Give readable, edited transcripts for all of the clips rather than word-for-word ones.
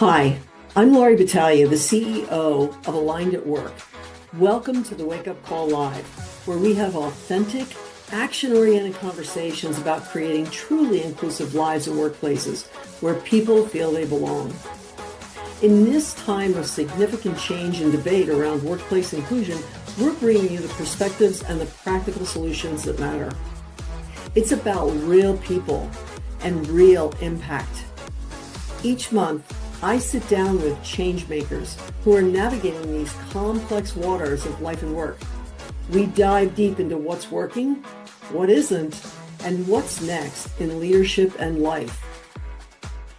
Hi, I'm Laurie Battaglia, the CEO of Aligned at Work. Welcome to the Wake Up Call Live, where we have authentic, action-oriented conversations about creating truly inclusive lives and workplaces where people feel they belong. In this time of significant change and debate around workplace inclusion, we're bringing you the perspectives and the practical solutions that matter. It's about real people and real impact. Each month, I sit down with change makers who are navigating these complex waters of life and work. We dive deep into what's working, what isn't, and what's next in leadership and life.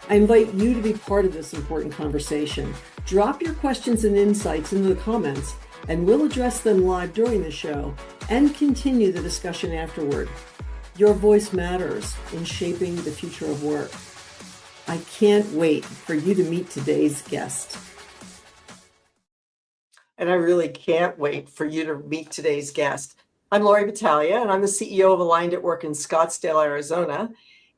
I invite you to be part of this important conversation. Drop your questions and insights into the comments, and we'll address them live during the show and continue the discussion afterward. Your voice matters in shaping the future of work. I can't wait for you to meet today's guest. And I really can't wait for you to meet today's guest. I'm Laurie Battaglia, and I'm the CEO of Aligned at Work in Scottsdale, Arizona.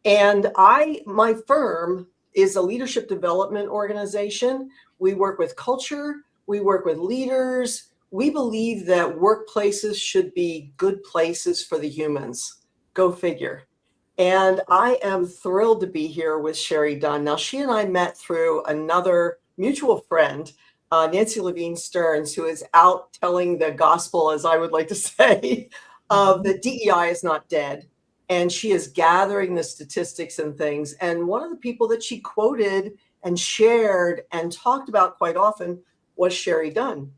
And my firm is a leadership development organization. We work with culture, we work with leaders. We believe that workplaces should be good places for the humans. Go figure. And I am thrilled to be here with Shari Dunn. Now, she and I met through another mutual friend, Nancy Levine Stearns, who is out telling the gospel, as I would like to say, of that DEI is not dead. And she is gathering the statistics and things. And one of the people that she quoted and shared and talked about quite often was Shari Dunn.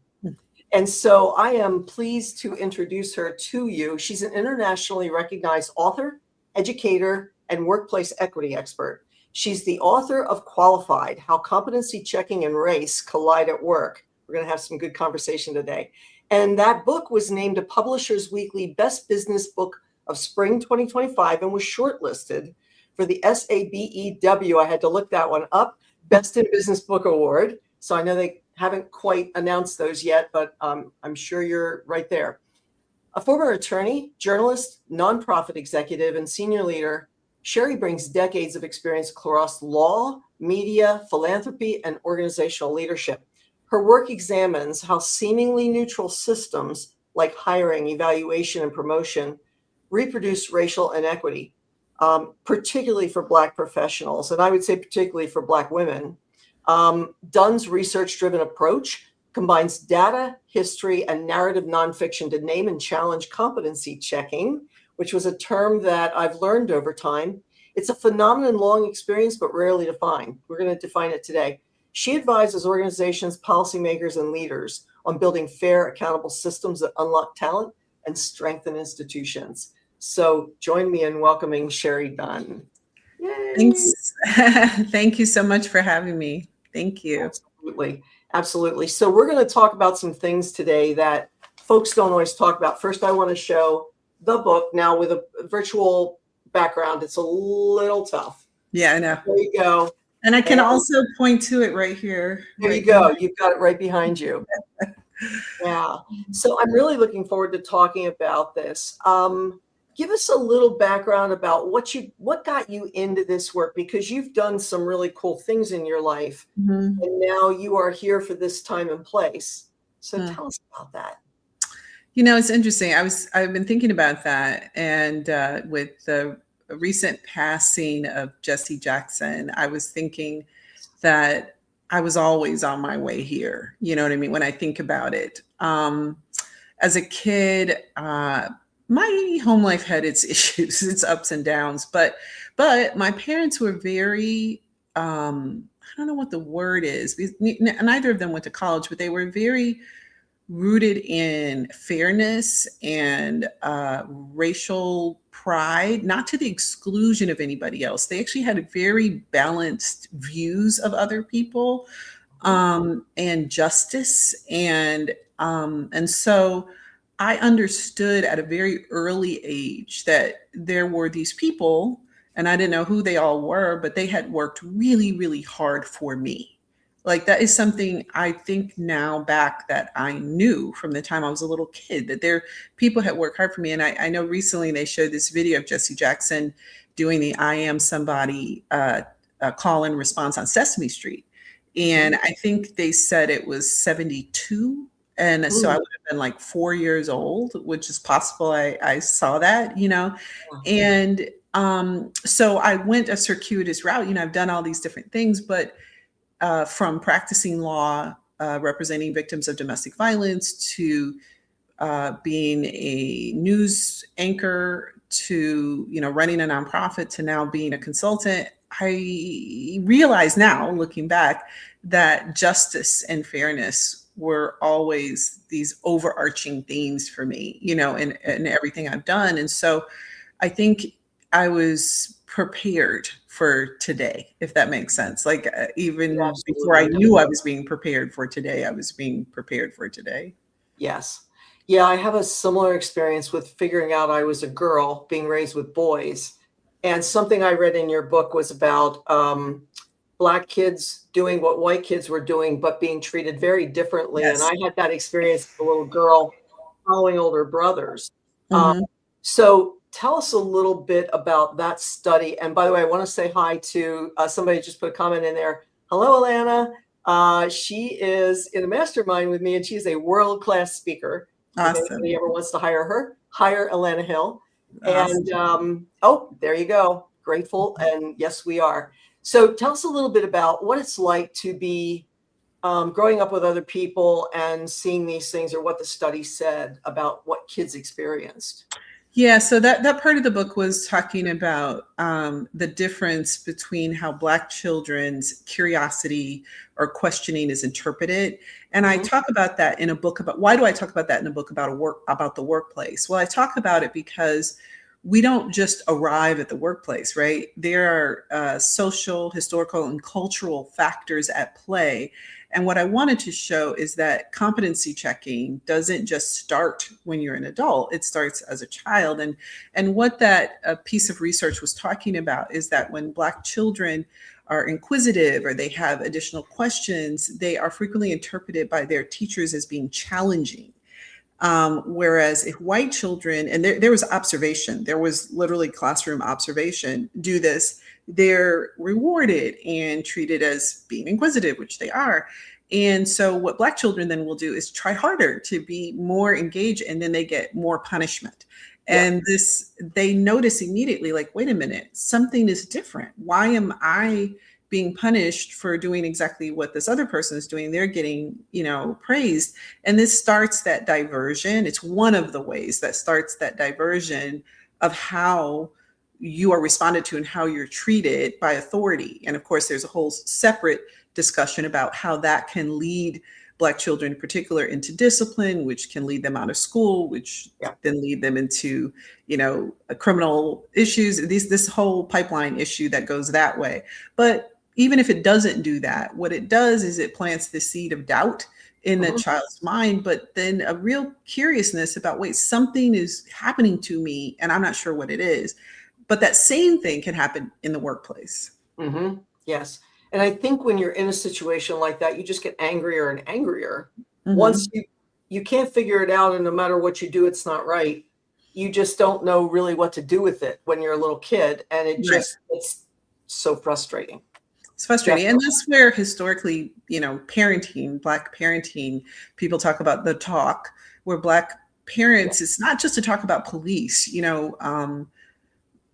And so I am pleased to introduce her to you. She's an internationally recognized author, educator, and workplace equity expert. She's the author of Qualified: How Competency Checking and Race Collide at Work. We're going to have some good conversation today. And that book was named a Publishers Weekly Best Business Book of Spring 2025 and was shortlisted for the SABEW, I had to look that one up, Best in Business Book Award. So I know they haven't quite announced those yet, but I'm sure you're right there. A former attorney, journalist, nonprofit executive, and senior leader, Shari brings decades of experience across law, media, philanthropy, and organizational leadership. Her work examines how seemingly neutral systems like hiring, evaluation, and promotion reproduce racial inequity, particularly for Black professionals, and I would say particularly for Black women. Dunn's research-driven approach combines data, history, and narrative nonfiction to name and challenge competency checking, which was a term that I've learned over time. It's a phenomenon, long experience, but rarely defined. We're going to define it today. She advises organizations, policymakers, and leaders on building fair, accountable systems that unlock talent and strengthen institutions. So join me in welcoming Shari Dunn. Yay. Thanks. Thank you so much for having me. Thank you. Absolutely. Absolutely. So we're going to talk about some things today that folks don't always talk about. First, I want to show the book. Now, with a virtual background, it's a little tough. Yeah, I know. There you go. And I can also point to it right here. There you go. You've got it right behind you. Yeah. So I'm really looking forward to talking about this. Give us a little background about what got you into this work, because you've done some really cool things in your life, and now you are here for this time and place. So tell us about that. You know, it's interesting. I've been thinking about that, and with the recent passing of Jesse Jackson, I was thinking that I was always on my way here. You know what I mean? When I think about it, as a kid, my home life had its issues, its ups and downs, but my parents were very, I don't know what the word is, neither of them went to college, but they were very rooted in fairness and racial pride, not to the exclusion of anybody else. They actually had very balanced views of other people, and justice. And so I understood at a very early age that there were these people, and I didn't know who they all were, but they had worked really, really hard for me. Like, that is something I think now back that I knew from the time I was a little kid, that people had worked hard for me. And I know recently they showed this video of Jesse Jackson doing the I Am Somebody call and response on Sesame Street. And I think they said it was 72. And so I would have been like 4 years old, which is possible. I saw that, and so I went a circuitous route. I've done all these different things, but from practicing law, representing victims of domestic violence, to being a news anchor, to running a nonprofit, to now being a consultant, I realize now, looking back, that justice and fairness were always these overarching themes for me, in everything I've done. And so I think I was prepared for today, if that makes sense. Like even before I knew I was being prepared for today, I was being prepared for today. Yes. Yeah, I have a similar experience with figuring out I was a girl being raised with boys. And something I read in your book was about Black kids doing what white kids were doing, but being treated very differently. Yes. And I had that experience as a little girl following older brothers. Mm-hmm. So tell us a little bit about that study. And by the way, I want to say hi to somebody just put a comment in there. Hello, Alana. She is in a mastermind with me, and she's a world-class speaker. Awesome. If anybody ever wants to hire her, hire Alana Hill. Awesome. And there you go. Grateful. And yes, we are. So tell us a little bit about what it's like to be growing up with other people and seeing these things, or what the study said about what kids experienced. Yeah, so that part of the book was talking about the difference between how Black children's curiosity or questioning is interpreted. And I talk about that in a book about, why do I talk about that in a book about the workplace? Well, I talk about it because we don't just arrive at the workplace, right? There are social, historical, and cultural factors at play. And what I wanted to show is that competency checking doesn't just start when you're an adult, it starts as a child. And what that piece of research was talking about is that when Black children are inquisitive or they have additional questions, they are frequently interpreted by their teachers as being challenging. Whereas if white children, and there was observation, there was literally classroom observation, do this, they're rewarded and treated as being inquisitive, which they are. And so what Black children then will do is try harder to be more engaged, and then they get more punishment. And they notice immediately, like, wait a minute, something is different. Why am I being punished for doing exactly what this other person is doing? They're getting, praised. And this starts that diversion. It's one of the ways that starts that diversion of how you are responded to and how you're treated by authority. And of course, there's a whole separate discussion about how that can lead Black children in particular into discipline, which can lead them out of school, which then lead them into, criminal issues, this whole pipeline issue that goes that way. But even if it doesn't do that, what it does is it plants the seed of doubt in the child's mind, but then a real curiousness about, wait, something is happening to me and I'm not sure what it is. But that same thing can happen in the workplace. Yes. And I think when you're in a situation like that, you just get angrier and angrier. Once you can't figure it out, and no matter what you do, it's not right. You just don't know really what to do with it when you're a little kid. And it's so frustrating. It's frustrating. And that's where historically, parenting, Black parenting, people talk about the talk, where Black parents, it's not just to talk about police.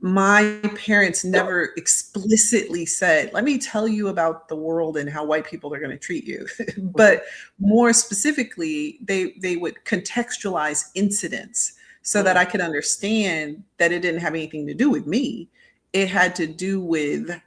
My parents never explicitly said, let me tell you about the world and how white people are going to treat you. But more specifically, they would contextualize incidents so that I could understand that it didn't have anything to do with me. It had to do with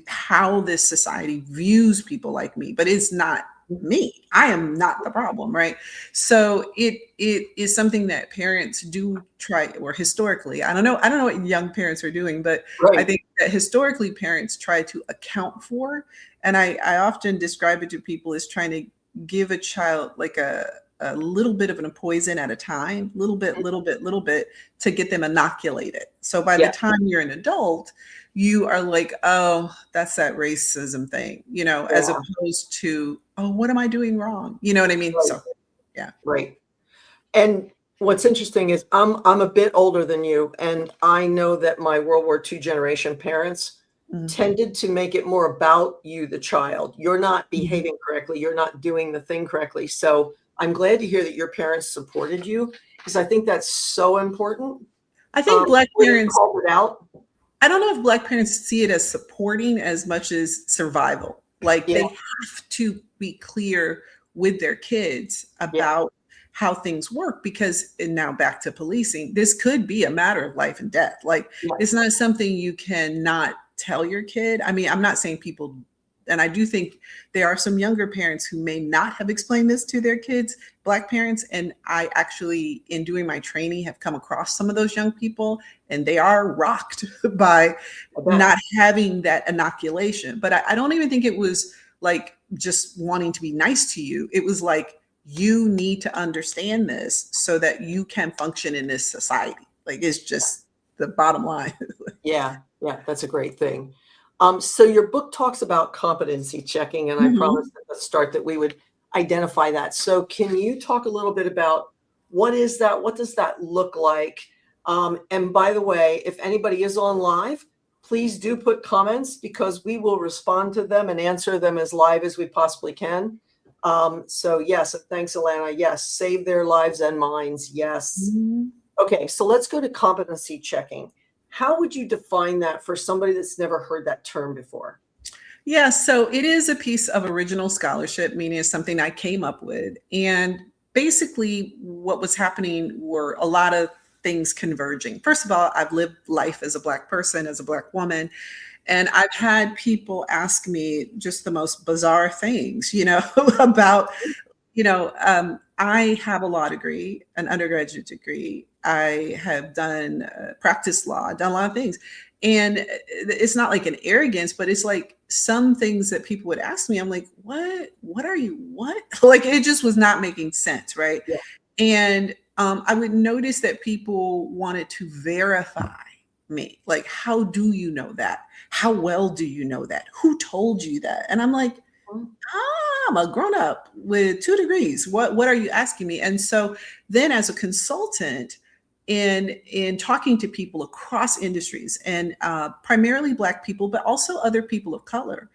how this society views people like me, but it's not me. I am not the problem, right? So it is something that parents do try, or historically, I don't know what young parents are doing, but I think that historically parents try to account for, and I often describe it to people as trying to give a child like a little bit of a poison at a time, little bit, to get them inoculated. So by the time you're an adult, you are like, oh, that's that racism thing, as opposed to, oh, what am I doing wrong? You know what I mean? So, yeah. Right. And what's interesting is I'm a bit older than you, and I know that my World War II generation parents tended to make it more about you, the child. You're not behaving correctly. You're not doing the thing correctly. So I'm glad to hear that your parents supported you, because I think that's so important. I think Black parents called it out. I don't know if Black parents see it as supporting as much as survival. Like they have to be clear with their kids about how things work, because, and now back to policing, this could be a matter of life and death. Like it's not something you cannot tell your kid. I mean, I'm not saying people, and I do think there are some younger parents who may not have explained this to their kids, Black parents. And I actually, in doing my training, have come across some of those young people, and they are rocked by not having that inoculation. But I don't even think it was like just wanting to be nice to you. It was like, you need to understand this so that you can function in this society. Like it's just the bottom line. Yeah, that's a great thing. So your book talks about competency checking, and I promised at the start that we would identify that. So can you talk a little bit about what is that? What does that look like? And by the way, if anybody is on live, please do put comments, because we will respond to them and answer them as live as we possibly can. So yes, thanks, Alana. Yes, save their lives and minds. Yes. Okay, so let's go to competency checking. How would you define that for somebody that's never heard that term before? Yeah, so it is a piece of original scholarship, meaning it's something I came up with. And basically what was happening were a lot of things converging. First of all, I've lived life as a Black person, as a Black woman. And I've had people ask me just the most bizarre things, about, I have a law degree, an undergraduate degree. I have done practice law, I've done a lot of things. And it's not like an arrogance, but it's like some things that people would ask me, I'm like, what are you, what? Like, it just was not making sense, right? Yeah. And I would notice that people wanted to verify me. Like, how do you know that? How well do you know that? Who told you that? And I'm like, I'm a grown up with 2 degrees. What are you asking me? And so then as a consultant, in talking to people across industries, and primarily Black people, but also other people of color,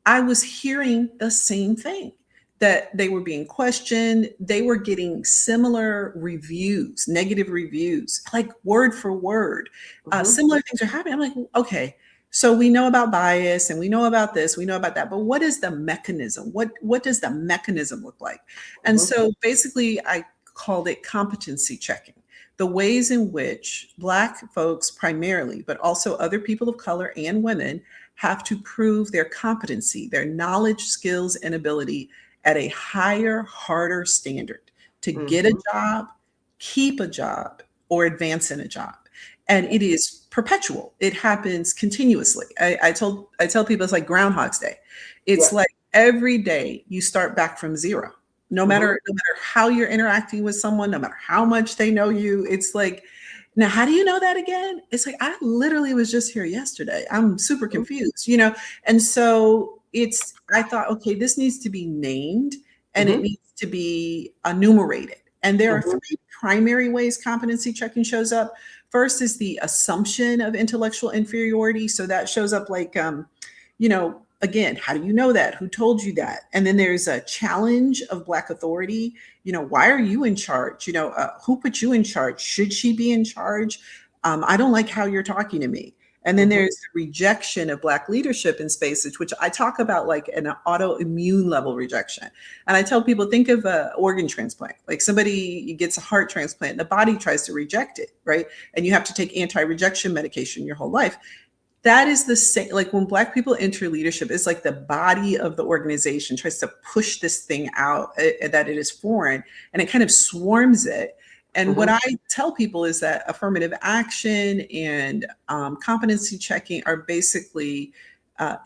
I was hearing the same thing, that they were being questioned. They were getting similar reviews, negative reviews, like word for word. Similar things are happening. I'm like, okay, so we know about bias and we know about this, we know about that, but what is the mechanism? What does the mechanism look like? And so basically I called it competency checking. The ways in which Black folks primarily, but also other people of color and women, have to prove their competency, their knowledge, skills, and ability at a higher, harder standard to get a job, keep a job, or advance in a job. And it is perpetual. It happens continuously. I tell people it's like Groundhog's Day. It's like every day you start back from zero. No matter how you're interacting with someone, no matter how much they know you, it's like, now, how do you know that again? It's like, I literally was just here yesterday. I'm super confused, And so I thought, okay, this needs to be named, and it needs to be enumerated. And there are 3 primary ways competency checking shows up. First is the assumption of intellectual inferiority. So that shows up like, again, how do you know that? Who told you that? And then there's a challenge of Black authority. Why are you in charge? Who put you in charge? Should she be in charge? I don't like how you're talking to me. And then there's the rejection of Black leadership in spaces, which I talk about like an autoimmune level rejection. And I tell people, think of an organ transplant. Like somebody gets a heart transplant, the body tries to reject it, right? And you have to take anti-rejection medication your whole life. That is the same, like when Black people enter leadership, it's like the body of the organization tries to push this thing out, that it is foreign, and it kind of swarms it. And what I tell people is that affirmative action and competency checking are basically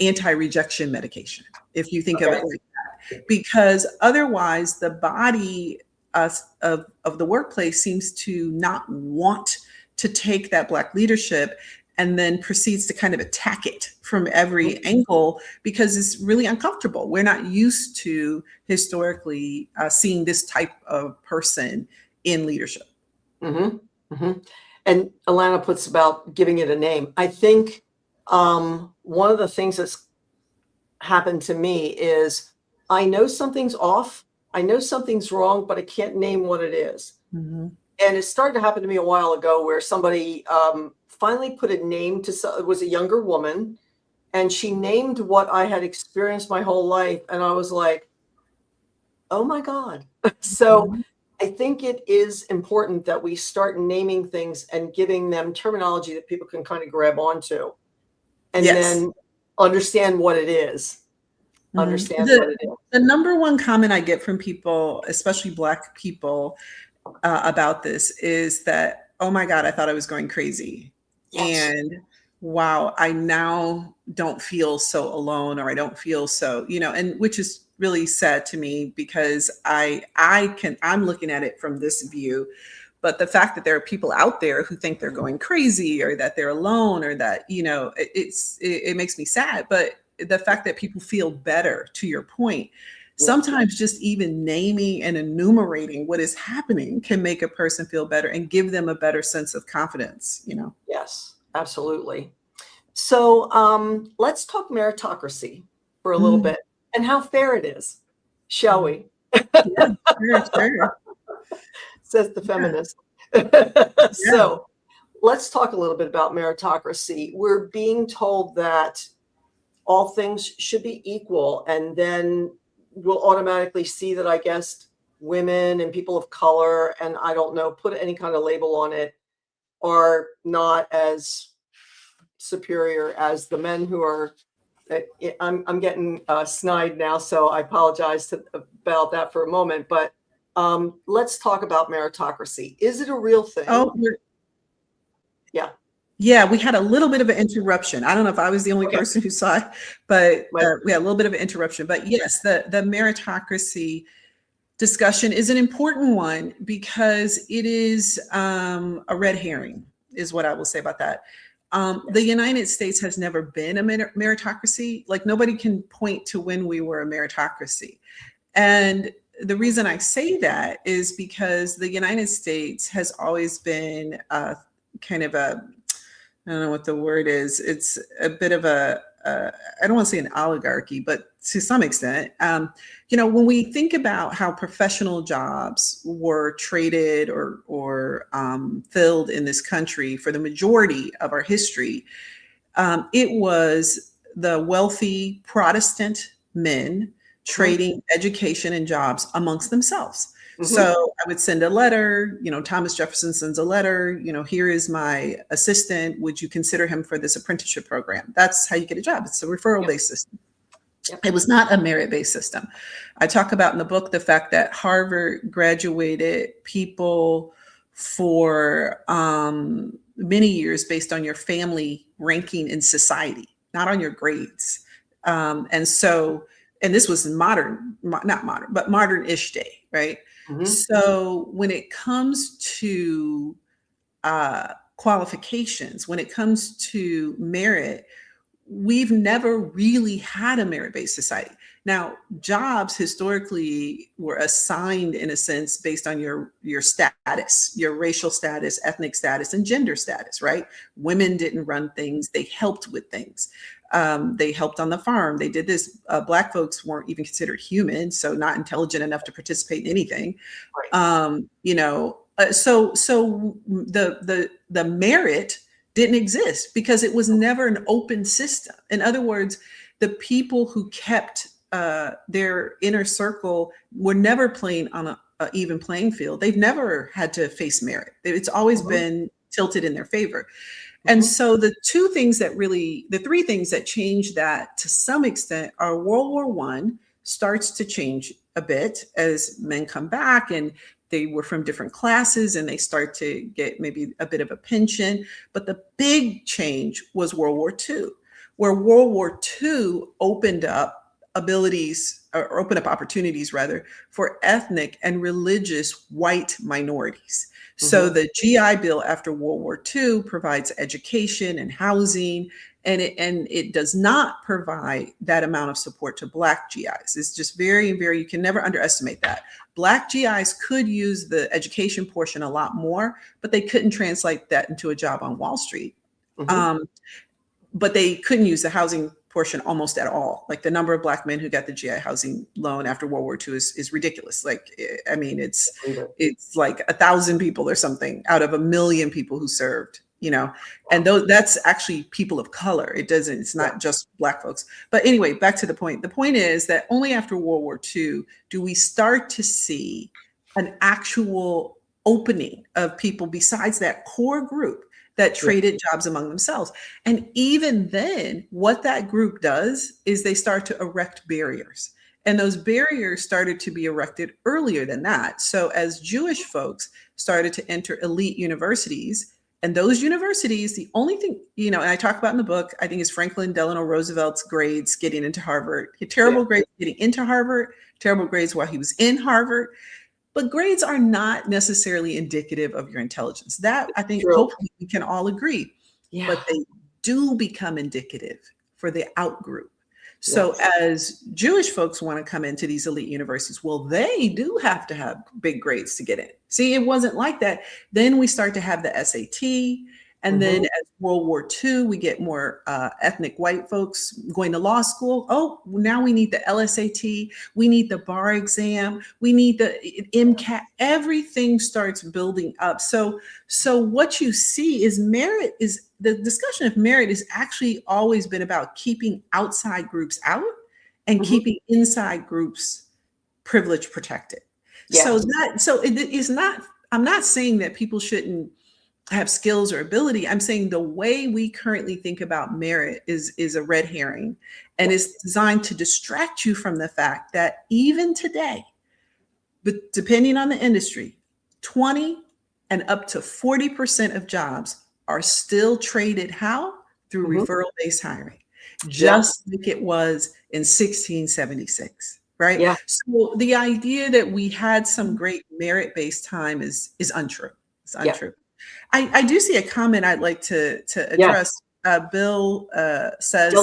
anti-rejection medication, if you think of it like that. Because otherwise, the body of the workplace seems to not want to take that Black leadership, and then proceeds to kind of attack it from every angle, because it's really uncomfortable. We're not used to historically seeing this type of person in leadership. And Alana puts about giving it a name. I think one of the things that's happened to me is I know something's off. I know something's wrong, but I can't name what it is. Mm-hmm. And it started to happen to me a while ago where somebody finally put a name to, it was a younger woman, and she named what I had experienced my whole life. And I was like, oh my God. So I think it is important that we start naming things and giving them terminology that people can kind of grab onto, and Yes. then understand what it is. Understand what it is. The number one comment I get from people, especially Black people, about this is that, oh my God, I thought I was going crazy. Yes. And wow, I now don't feel so alone, or I don't feel so, and which is really sad to me, because I'm looking at it from this view. But the fact that there are people out there who think they're going crazy, or that they're alone, or that, it makes me sad. But the fact that people feel better, to your point, sometimes just even naming and enumerating what is happening can make a person feel better and give them a better sense of confidence, Yes, absolutely. So let's talk meritocracy for a little bit and how fair it is, shall we? Yeah, sure. Says the feminist. So let's talk a little bit about meritocracy. We're being told that all things should be equal, and then we'll automatically see that, I guess, women and people of color, and I don't know, put any kind of label on it, are not as superior as the men who are. I'm getting snide now, so I apologize about that for a moment. But let's talk about meritocracy. Is it a real thing? Oh, yeah. Yeah, we had a little bit of an interruption. I don't know if I was the only person who saw it, but we had a little bit of an interruption. But yes, the meritocracy discussion is an important one, because it is a red herring, is what I will say about that. The United States has never been a meritocracy. Like, nobody can point to when we were a meritocracy. And the reason I say that is because the United States has always been kind of a, I don't know what the word is. It's a bit of a, I don't want to say an oligarchy, but to some extent, when we think about how professional jobs were traded or filled in this country for the majority of our history, it was the wealthy Protestant men trading education and jobs amongst themselves. So I would send a letter, Thomas Jefferson sends a letter, here is my assistant. Would you consider him for this apprenticeship program? That's how you get a job. It's a referral-based system. It was not a merit-based system. I talk about in the book the fact that Harvard graduated people for many years based on your family ranking in society, not on your grades. And this was not modern, but modern-ish day, right? So when it comes to qualifications, when it comes to merit, we've never really had a merit-based society. Now, jobs historically were assigned, in a sense, based on your status, your racial status, ethnic status, and gender status, right? Women didn't run things. They helped with things. They helped on the farm. They did this. Black folks weren't even considered human, so not intelligent enough to participate in anything. So the merit didn't exist because it was never an open system. In other words, the people who kept their inner circle were never playing on an even playing field. They've never had to face merit. It's always been tilted in their favor. And so the three things that change that to some extent are World War I starts to change a bit as men come back and they were from different classes and they start to get maybe a bit of a pension. But the big change was World War II, where World War II opened up opportunities rather for ethnic and religious white minorities. So the GI Bill after World War II provides education and housing, and it does not provide that amount of support to Black GIs. It's just very, very, you can never underestimate that. Black GIs could use the education portion a lot more, but they couldn't translate that into a job on Wall Street. but they couldn't use the housing portion almost at all. Like the number of Black men who got the GI housing loan after World War II is ridiculous. Like, I mean, it's like 1,000 people or something out of 1 million people who served, and that's actually people of color. It's not just Black folks. But anyway, back to the point. The point is that only after World War II do we start to see an actual opening of people besides that core group that traded jobs among themselves. And even then, what that group does is they start to erect barriers. And those barriers started to be erected earlier than that. So as Jewish folks started to enter elite universities, and those universities, the only thing, and I talk about in the book, I think is Franklin Delano Roosevelt's grades getting into Harvard. He had terrible grades getting into Harvard, terrible grades while he was in Harvard. But grades are not necessarily indicative of your intelligence. That, I think, hopefully we can all agree. Yeah. But they do become indicative for the outgroup. So as Jewish folks want to come into these elite universities, well, they do have to have big grades to get in. See, it wasn't like that. Then we start to have the SAT. And then as World War II, we get more ethnic white folks going to law school. Oh, now we need the LSAT. We need the bar exam. We need the MCAT. Everything starts building up. So what you see is merit is the discussion of merit has actually always been about keeping outside groups out and keeping inside groups privilege protected. Yes. So it is not, I'm not saying that people shouldn't have skills or ability. I'm saying the way we currently think about merit is a red herring and is designed to distract you from the fact that even today, but depending on the industry, 20 and up to 40% of jobs are still traded how? Through referral-based hiring, just like it was in 1676, right? Yeah. So the idea that we had some great merit-based time is untrue. It's untrue. Yeah. I do see a comment I'd like to address. Bill says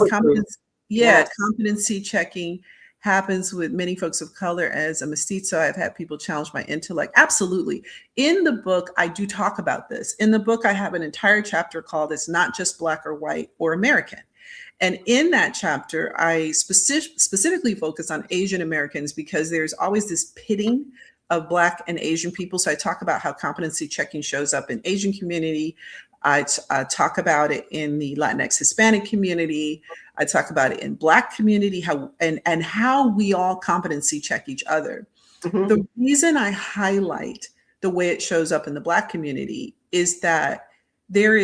competency checking happens with many folks of color. As a mestizo, I've had people challenge my intellect. Absolutely. In the book, I do talk about this. In the book, I have an entire chapter called It's Not Just Black or White or American. And in that chapter, I specifically focus on Asian Americans because there's always this pitting of Black and Asian people. So I talk about how competency checking shows up in Asian community. I talk about it in the Latinx Hispanic community. I talk about it in Black community, how we all competency check each other. The reason I highlight the way it shows up in the Black community is that there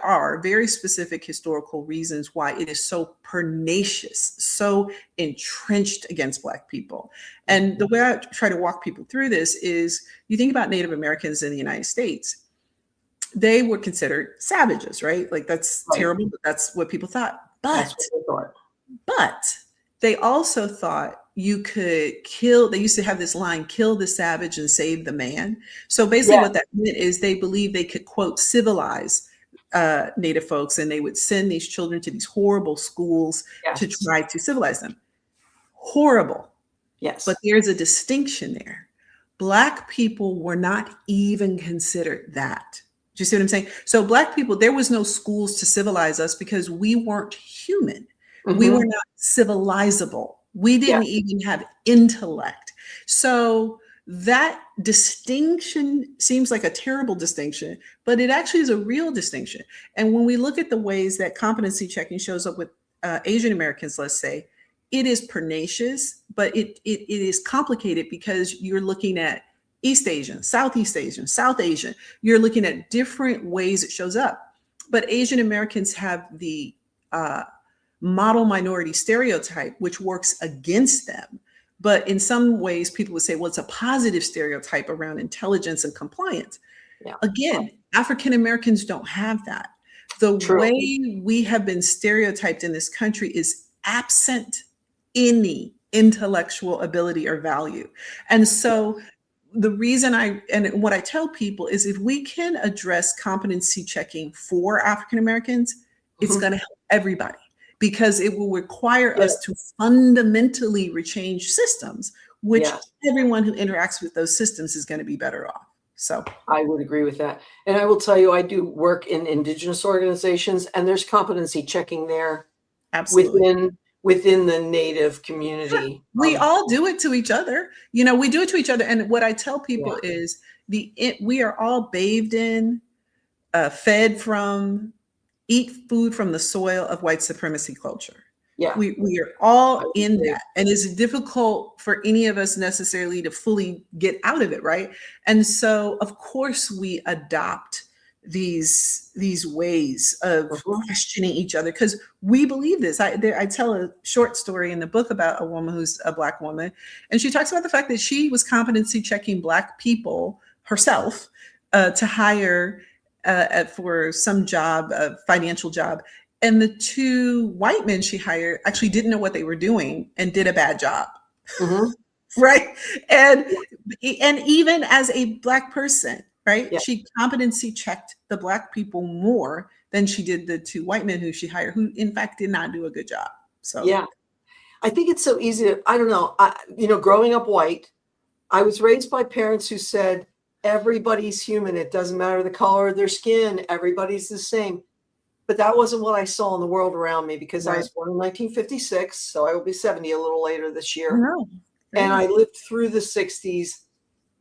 are very specific historical reasons why it is so pernicious, so entrenched against Black people. And the way I try to walk people through this is you think about Native Americans in the United States, they were considered savages, right? Like that's terrible, but that's what people thought. But they also thought you could kill, they used to have this line, kill the savage and save the man. So basically what that meant is they believed they could, quote, civilize Native folks, and they would send these children to these horrible schools to try to civilize them. Horrible. Yes. But there's a distinction there. Black people were not even considered that. Do you see what I'm saying? So Black people, there was no schools to civilize us because we weren't human. We were not civilizable. We didn't even have intellect. So that distinction seems like a terrible distinction, but it actually is a real distinction. And when we look at the ways that competency checking shows up with Asian Americans, let's say, it is pernicious, but it is complicated because you're looking at East Asian, Southeast Asian, South Asian. You're looking at different ways it shows up. But Asian Americans have the model minority stereotype, which works against them. But in some ways, people would say, well, it's a positive stereotype around intelligence and compliance. Yeah. Again, African Americans don't have that. The way we have been stereotyped in this country is absent any intellectual ability or value. And so the reason what I tell people is if we can address competency checking for African Americans, it's going to help everybody. Because it will require us to fundamentally rechange systems, which everyone who interacts with those systems is going to be better off. So I would agree with that. And I will tell you, I do work in Indigenous organizations, and there's competency checking there absolutely. within the Native community. We all do it to each other. We do it to each other. And what I tell people Yeah. is we are all bathed in, fed from, eat food from the soil of white supremacy culture. Yeah. We are all in that. And it's difficult for any of us necessarily to fully get out of it, right? And so, of course, we adopt these ways of questioning each other because we believe this. I tell a short story in the book about a woman who's a Black woman, and she talks about the fact that she was competency checking Black people herself to hire for some job, a financial job. And the two white men she hired actually didn't know what they were doing and did a bad job. Mm-hmm. Right. And even as a Black person, right, Yeah. she competency checked the Black people more than she did the two white men who she hired, who in fact did not do a good job. So yeah, I think it's so easy to, I don't know, growing up white, I was raised by parents who said, everybody's human. It doesn't matter the color of their skin. Everybody's the same. But that wasn't what I saw in the world around me because I was born in 1956. So I will be 70 a little later this year. And I lived through the 60s.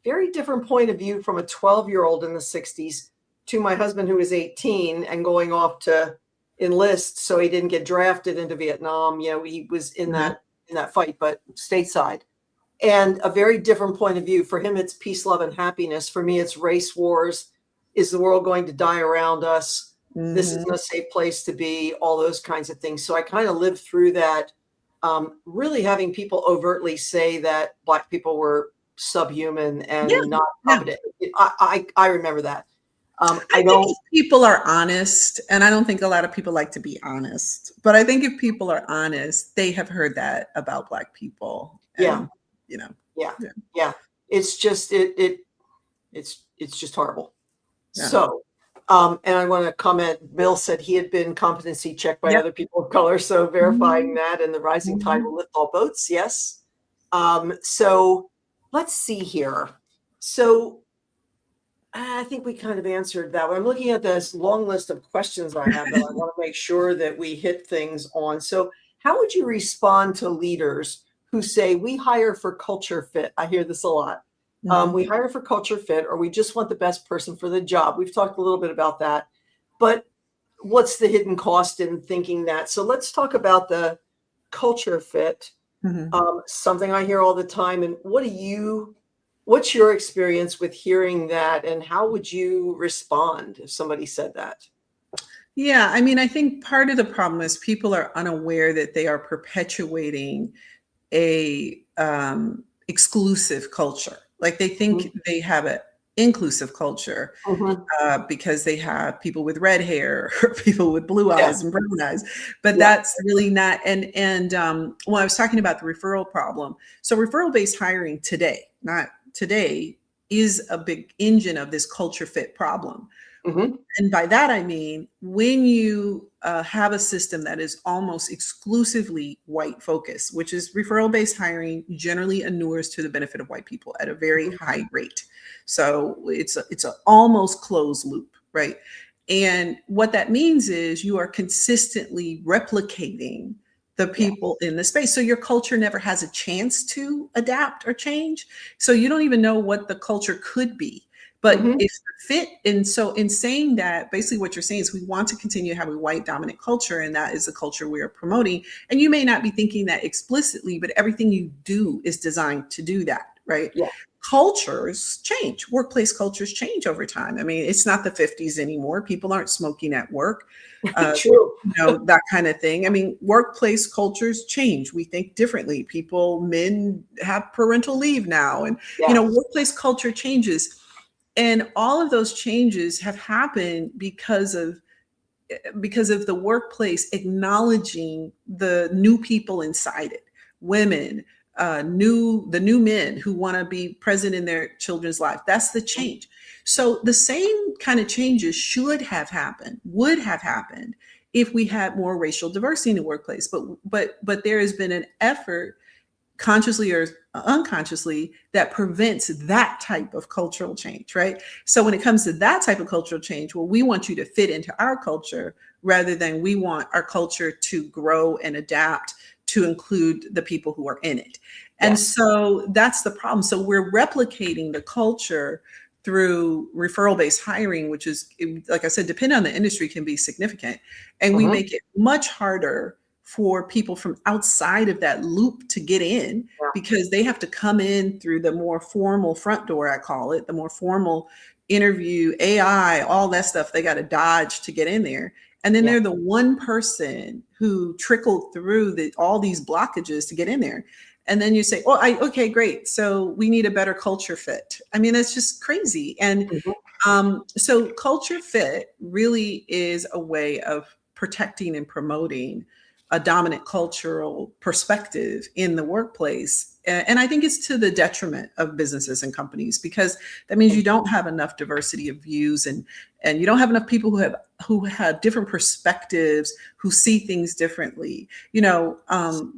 Very different point of view from a 12-year-old in the 60s to my husband who was 18 and going off to enlist so he didn't get drafted into Vietnam. He was in that fight, but stateside. And a very different point of view. For him, it's peace, love, and happiness. For me, it's race wars. Is the world going to die around us? This isn't a safe place to be, all those kinds of things. So I kind of lived through that, really having people overtly say that Black people were subhuman and not competent. I remember that. I think if people are honest, and I don't think a lot of people like to be honest, but I think if people are honest, they have heard that about Black people. And, yeah. It's just it's just horrible. Yeah. So, and I want to comment. Bill said he had been competency checked by other people of color, so verifying that, and the rising tide will lift all boats. Yes. So let's see here. So I think we kind of answered that. I'm looking at this long list of questions I have that I want to make sure that we hit things on. So how would you respond to leaders who say we hire for culture fit? I hear this a lot. We hire for culture fit, or we just want the best person for the job. We've talked a little bit about that, but what's the hidden cost in thinking that? So let's talk about the culture fit, something I hear all the time. And what's your experience with hearing that? And how would you respond if somebody said that? Yeah, I mean, I think part of the problem is people are unaware that they are perpetuating a exclusive culture. Like they think they have an inclusive culture because they have people with red hair or people with blue eyes and brown eyes, but that's really not. And when I was talking about the referral problem, so referral-based hiring today, not today, is a big engine of this culture fit problem. And by that, I mean, when you have a system that is almost exclusively white focused, which is referral-based hiring generally inures to the benefit of white people at a very high rate. So it's an almost closed loop, right? And what that means is you are consistently replicating the people in the space. So your culture never has a chance to adapt or change. So you don't even know what the culture could be. But if the fit, and so in saying that, basically what you're saying is we want to continue to have a white dominant culture, and that is the culture we are promoting. And you may not be thinking that explicitly, but everything you do is designed to do that, right? Yeah. Cultures change, workplace cultures change over time. I mean, it's not the 50s anymore. People aren't smoking at work. True. That kind of thing. I mean, workplace cultures change. We think differently. Men have parental leave now, and workplace culture changes. And all of those changes have happened because of the workplace acknowledging the new people inside it, women, the new men who want to be present in their children's life. That's the change. So the same kind of changes would have happened if we had more racial diversity in the workplace. But there has been an effort consciously or unconsciously, that prevents that type of cultural change, right? So when it comes to that type of cultural change, well, we want you to fit into our culture rather than we want our culture to grow and adapt to include the people who are in it. And so that's the problem. So we're replicating the culture through referral-based hiring, which is, like I said, depending on the industry, can be significant. And we make it much harder for people from outside of that loop to get in because they have to come in through the more formal front door, I call it, the more formal interview, AI, all that stuff. They got to dodge to get in there. And then they're the one person who trickled through all these blockages to get in there. And then you say, oh, okay, great. So we need a better culture fit. I mean, that's just crazy. And so culture fit really is a way of protecting and promoting a dominant cultural perspective in the workplace. And I think it's to the detriment of businesses and companies, because that means you don't have enough diversity of views, and you don't have enough people who have different perspectives, who see things differently. You know,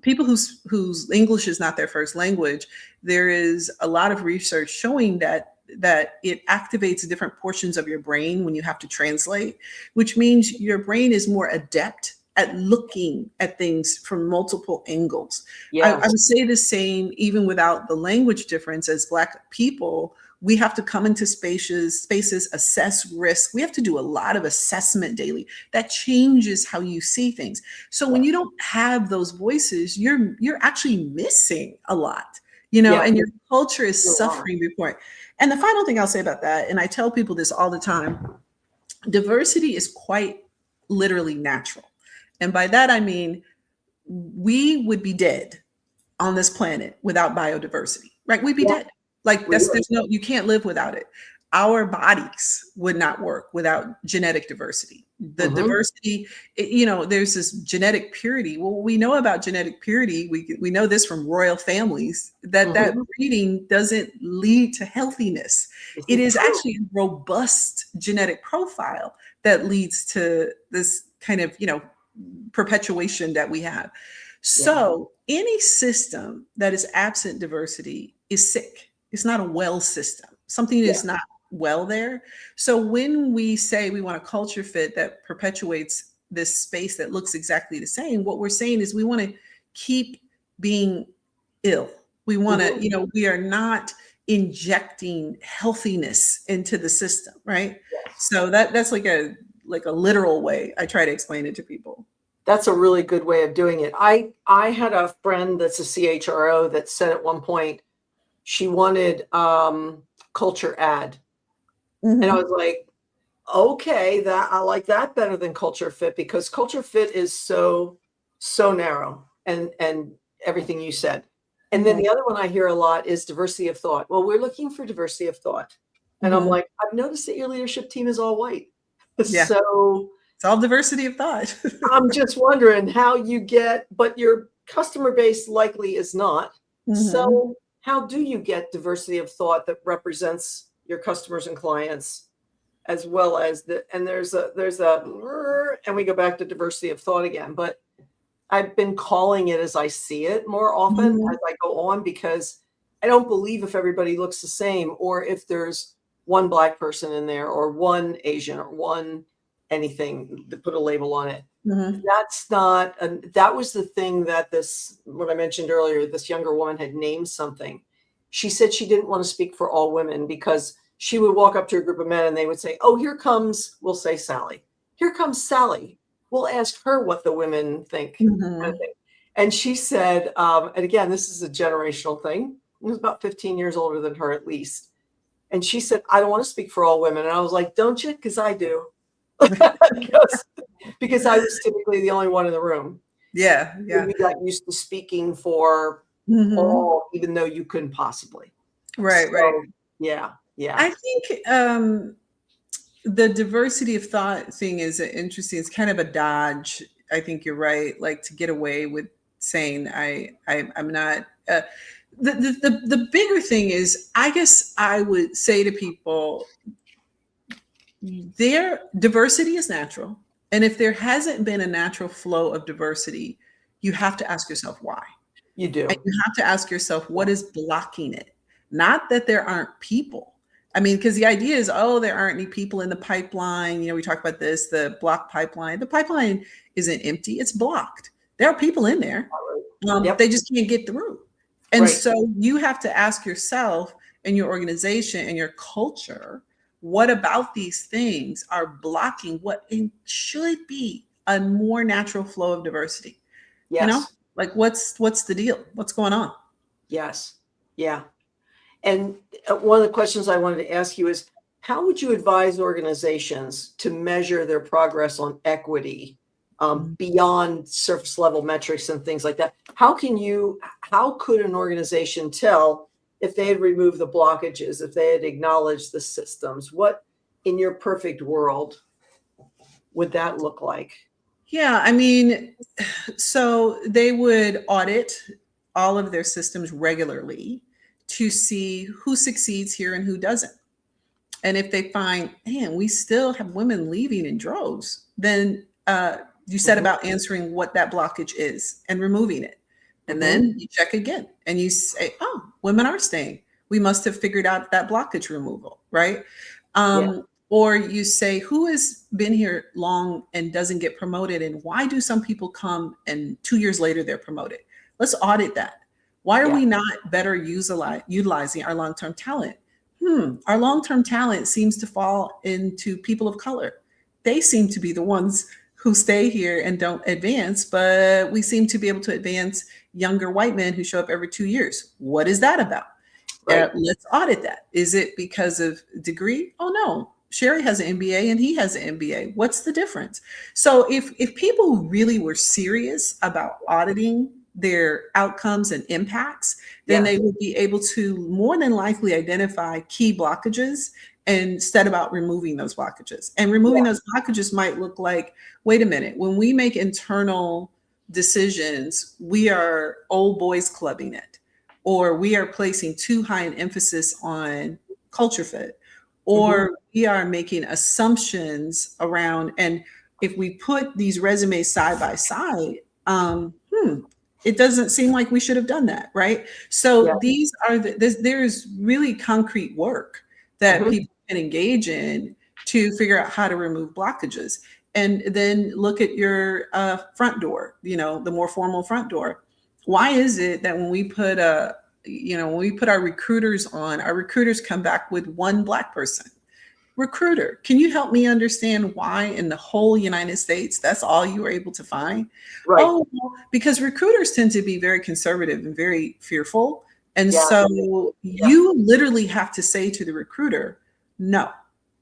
people whose English is not their first language. There is a lot of research showing that it activates different portions of your brain when you have to translate, which means your brain is more adept at looking at things from multiple angles. I would say the same even without the language difference. As Black people, we have to come into spaces, assess risk. We have to do a lot of assessment daily. That changes how you see things. So when you don't have those voices, you're actually missing a lot, you know, and your culture is suffering before it. And the final thing I'll say about that, and I tell people this all the time, diversity is quite literally natural. And by that, I mean, we would be dead on this planet without biodiversity, right? We'd be dead. Like there's no, you can't live without it. Our bodies would not work without genetic diversity. The diversity, you know, there's this genetic purity. Well, we know about genetic purity. We know this from royal families, that breeding doesn't lead to healthiness. It is actually a robust genetic profile that leads to this kind of, you know, perpetuation that we have. So any system that is absent diversity is sick. It's not a well system. Something is not well there. So when we say we want a culture fit that perpetuates this space that looks exactly the same, what we're saying is we want to keep being ill. We want to, you know, we are not injecting healthiness into the system, right? So that's like a literal way I try to explain it to people. That's a really good way of doing it. I had a friend that's a CHRO that said at one point she wanted culture add. And I was like, okay, that I like that better than culture fit, because culture fit is so narrow and everything you said. And then the other one I hear a lot is diversity of thought. Well, we're looking for diversity of thought. And I'm like, I've noticed that your leadership team is all white. So it's all diversity of thought. I'm just wondering how you get, but your customer base likely is not. So how do you get diversity of thought that represents your customers and clients, as well as and and we go back to diversity of thought again, but I've been calling it as I see it more often as I go on, because I don't believe if everybody looks the same, or if there's one Black person in there, or one Asian, or one anything to put a label on it. That's not, that was the thing that what I mentioned earlier, this younger woman had named something. She said she didn't want to speak for all women, because she would walk up to a group of men and they would say, oh, here comes, we'll say Sally. Here comes Sally. We'll ask her what the women think. And she said, and again, this is a generational thing. He was about 15 years older than her at least. And she said, I don't want to speak for all women. And I was like, don't you? Because I do. because I was typically the only one in the room. We got used to speaking for all, even though you couldn't possibly. Right. Yeah. I think the diversity of thought thing is interesting. It's kind of a dodge. I think you're right. Like, to get away with saying I'm not. The bigger thing is, I guess I would say to people, their diversity is natural. And if there hasn't been a natural flow of diversity, you have to ask yourself why. You And do. you have to ask yourself, what is blocking it? Not that there aren't people. I mean, because the idea is, oh, there aren't any people in the pipeline. You know, we talk about this, the block pipeline. The pipeline isn't empty, it's blocked. There are people in there. Yep. They just can't get through. And Right. so you have to ask yourself and your organization and your culture, what about these things are blocking what it should be a more natural flow of diversity? Yes. You know, like what's the deal? What's going on? Yes. Yeah. And one of the questions I wanted to ask you is, how would you advise organizations to measure their progress on equity beyond surface level metrics and things like that? How could an organization tell if they had removed the blockages, if they had acknowledged the systems? What, in your perfect world, would that look like? Yeah, I mean, so they would audit all of their systems regularly to see who succeeds here and who doesn't. And if they find, man, we still have women leaving in droves, then you set about answering what that blockage is and removing it. And then you check again and you say, oh, women are staying. We must have figured out that blockage removal, right? Or you say, who has been here long and doesn't get promoted? And why do some people come and 2 years later they're promoted? Let's audit that. Why are we not better utilizing our long-term talent? Our long-term talent seems to fall into people of color. They seem to be the ones who stay here and don't advance, but we seem to be able to advance younger white men who show up every 2 years. What is that about? Right. Let's audit that. Is it because of degree? Oh no, Shari has an MBA and he has an MBA. What's the difference? So if people really were serious about auditing their outcomes and impacts, then they would be able to more than likely identify key blockages and set about removing those blockages. And removing those blockages might look like, wait a minute, when we make internal decisions, we are old boys clubbing it, or we are placing too high an emphasis on culture fit, or we are making assumptions around, and if we put these resumes side by side, it doesn't seem like we should have done that, right? So these are there's really concrete work that people can engage in to figure out how to remove blockages. And then look at your front door, you know, the more formal front door. Why is it that when we put our recruiters on, our recruiters come back with one Black person? Recruiter, can you help me understand why in the whole United States, that's all you were able to find? Right. Oh, because recruiters tend to be very conservative and very fearful. And so you literally have to say to the recruiter, no,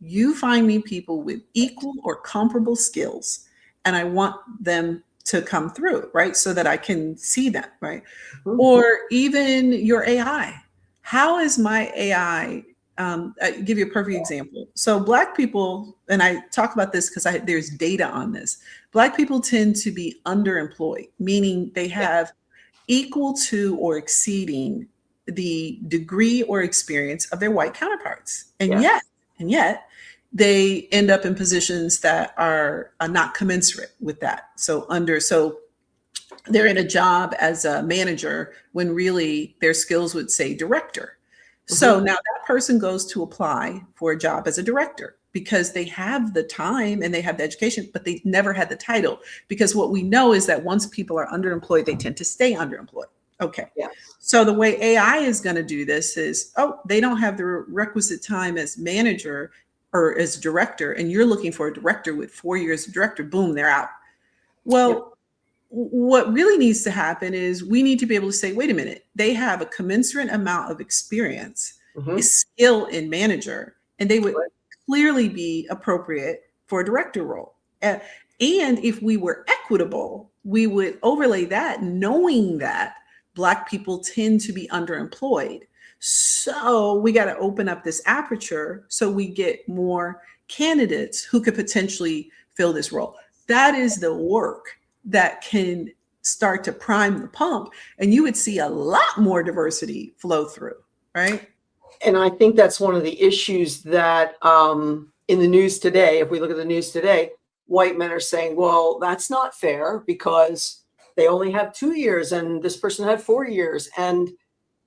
you find me people with equal or comparable skills, and I want them to come through, right? So that I can see them, right? Or even your AI. How is my AI? I'll give you a perfect example. So Black people, and I talk about this because there's data on this, Black people tend to be underemployed, meaning they have equal to or exceeding the degree or experience of their white counterparts. And yet they end up in positions that are not commensurate with that. So they're in a job as a manager when really their skills would say director. So now that person goes to apply for a job as a director because they have the time and they have the education, but they never had the title. Because what we know is that once people are underemployed, they tend to stay underemployed. Okay. So the way AI is going to do this is, they don't have the requisite time as manager or as director, and you're looking for a director with 4 years of director, boom, they're out. Well, what really needs to happen is we need to be able to say, wait a minute, they have a commensurate amount of experience, a skill in manager, and they would clearly be appropriate for a director role. And if we were equitable, we would overlay that, knowing that Black people tend to be underemployed. So we got to open up this aperture so we get more candidates who could potentially fill this role. That is the work that can start to prime the pump, and you would see a lot more diversity flow through, right? And I think that's one of the issues that in the news today, if we look at the news today, white men are saying, well, that's not fair because they only have 2 years and this person had 4 years. And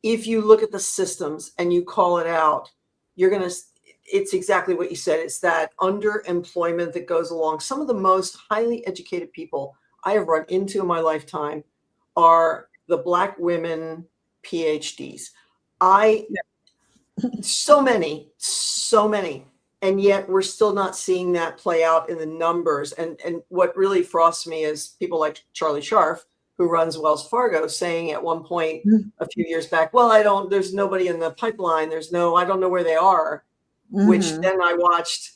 if you look at the systems and you call it out, it's exactly what you said. It's that underemployment that goes along. Some of the most highly educated people I have run into in my lifetime are the Black women PhDs. So many. And yet we're still not seeing that play out in the numbers. And what really frosts me is people like Charlie Scharf, who runs Wells Fargo, saying at one point a few years back, well, there's nobody in the pipeline. I don't know where they are, which then I watched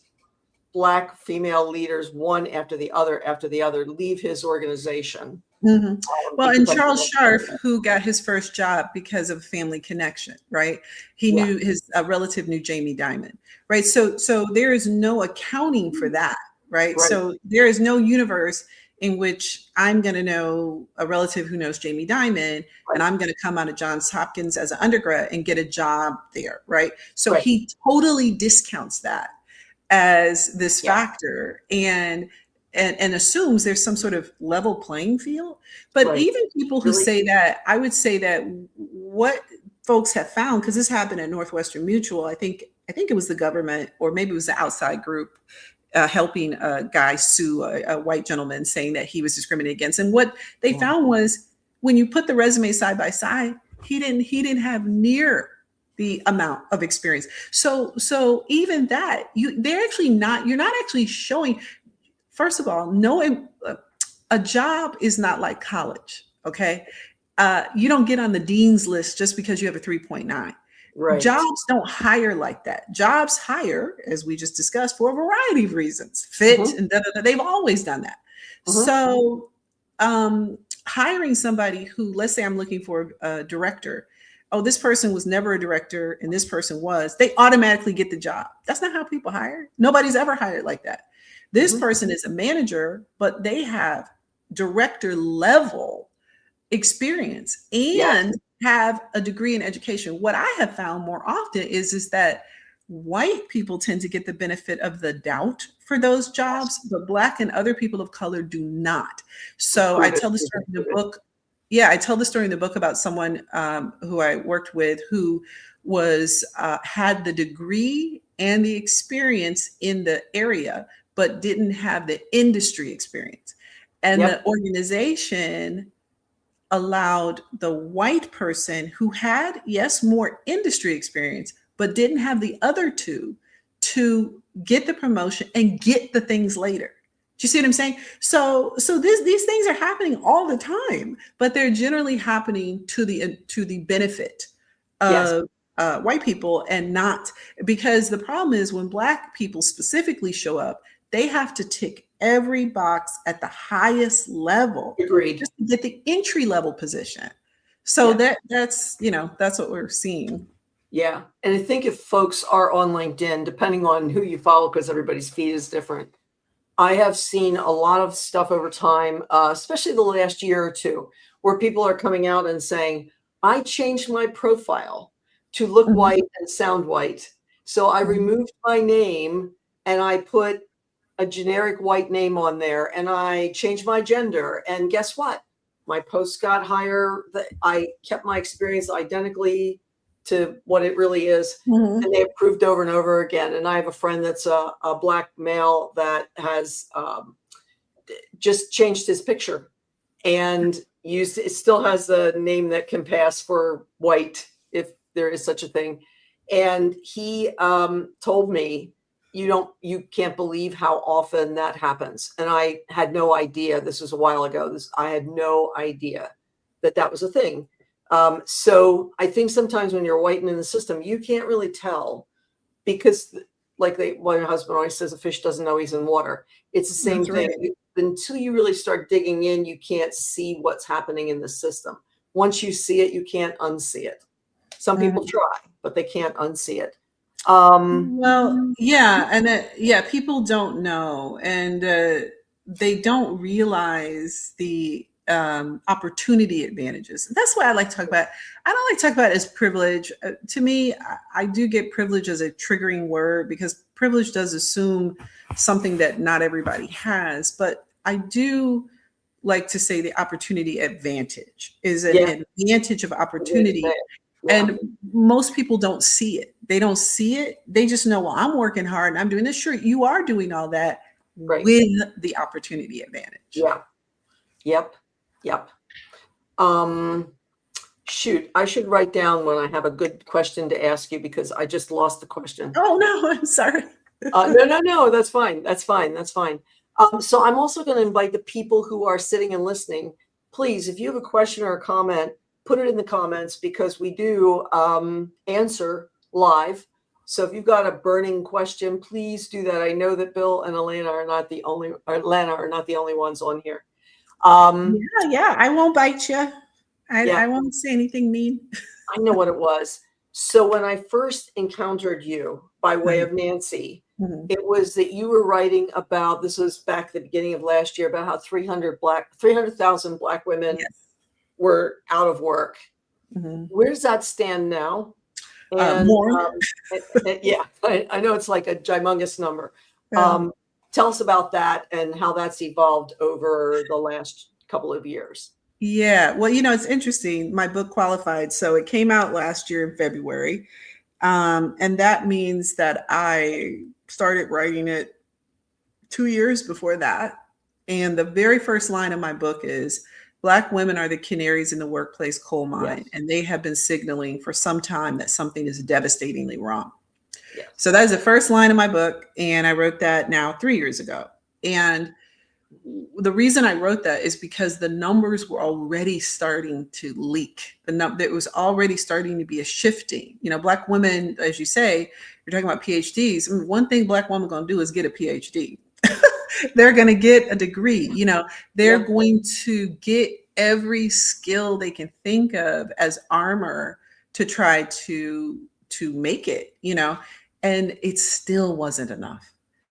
Black female leaders, one after the other, leave his organization. Well, and Charles Scharf, who got his first job because of family connection, right? He knew his relative knew Jamie Dimon, right? So there is no accounting for that, right? So there is no universe in which I'm going to know a relative who knows Jamie Dimon, and I'm going to come out of Johns Hopkins as an undergrad and get a job there, right? So he totally discounts that as this factor and assumes there's some sort of level playing field. But even people who say that, I would say that what folks have found, because this happened at Northwestern Mutual, I think it was the government, or maybe it was the outside group helping a guy sue a white gentleman saying that he was discriminated against. And what they found was when you put the resume side by side, he didn't have near the amount of experience. So even that, you're not actually showing. First of all, a job is not like college, okay? You don't get on the dean's list just because you have a 3.9. Right. Jobs don't hire like that. Jobs hire, as we just discussed, for a variety of reasons. Fit and they've always done that. So hiring somebody who, let's say I'm looking for a director, this person was never a director and this person was, they automatically get the job. That's not how people hire. Nobody's ever hired like that. This person is a manager, but they have director level experience and have a degree in education. What I have found more often is that white people tend to get the benefit of the doubt for those jobs, but Black and other people of color do not. So I tell the story in the book. Yeah, I tell the story in the book about someone who I worked with who was had the degree and the experience in the area, but didn't have the industry experience. And the organization allowed the white person who had, yes, more industry experience, but didn't have the other two to get the promotion and get the things later. Do you see what I'm saying? So these things are happening all the time, but they're generally happening to the benefit of white people, and not because the problem is when Black people specifically show up, they have to tick every box at the highest level. Agreed. Just to get the entry level position. So that's what we're seeing. Yeah. And I think if folks are on LinkedIn, depending on who you follow, because everybody's feed is different, I have seen a lot of stuff over time, especially the last year or two, where people are coming out and saying, I changed my profile to look white and sound white. So I removed my name and I put a generic white name on there, and I changed my gender. And guess what? My posts got higher. I kept my experience identically to what it really is. And they have proved over and over again. And I have a friend that's a Black male that has just changed his picture and it still has the name that can pass for white, if there is such a thing. And he told me, you can't believe how often that happens. And I had no idea. This was a while ago. I had no idea that was a thing. So I think sometimes when you're whitened in the system, you can't really tell, because like my husband always says, a fish doesn't know he's in water. It's the same thing. Right. Until you really start digging in, you can't see what's happening in the system. Once you see it, you can't unsee it. Some people try, but they can't unsee it. People don't know, and they don't realize the opportunity advantages. That's why I like to talk about. I don't like to talk about it as privilege. To me, I do get privilege as a triggering word, because privilege does assume something that not everybody has. But I do like to say the opportunity advantage is an Yeah. advantage of opportunity. Yeah. And most people don't see it. They don't see it. They just know, well, I'm working hard and I'm doing this. Sure, you are doing all that Right. with the opportunity advantage. Yeah. Yep. Shoot, I should write down when I have a good question to ask you, because I just lost the question. Oh, no, I'm sorry. No, that's fine. So I'm also going to invite the people who are sitting and listening. Please, if you have a question or a comment, put it in the comments, because we do answer live. So if you've got a burning question, please do that. I know that Bill and Elena are not the only ones on here. Yeah, I won't bite you. Yeah. I won't say anything mean. I know what it was. So when I first encountered you by way of Nancy, it was that you were writing about, this was back at the beginning of last year, about how 300,000 Black women were out of work. Where does that stand now? And More. Yeah, I know it's like a humongous number. Tell us about that and how that's evolved over the last couple of years. Yeah, well, it's interesting. My book qualified, so it came out last year in February. And that means that I started writing it 2 years before that. And the very first line of my book is, Black women are the canaries in the workplace coal mine, and they have been signaling for some time that something is devastatingly wrong. So that is the first line of my book, and I wrote that now 3 years ago. And the reason I wrote that is because the numbers were already starting to leak. There was already starting to be a shifting. Black women, as you say, you're talking about PhDs. I mean, one thing Black women are going to do is get a PhD. They're going to get a degree. They're going to get every skill they can think of as armor to try to make it. And it still wasn't enough.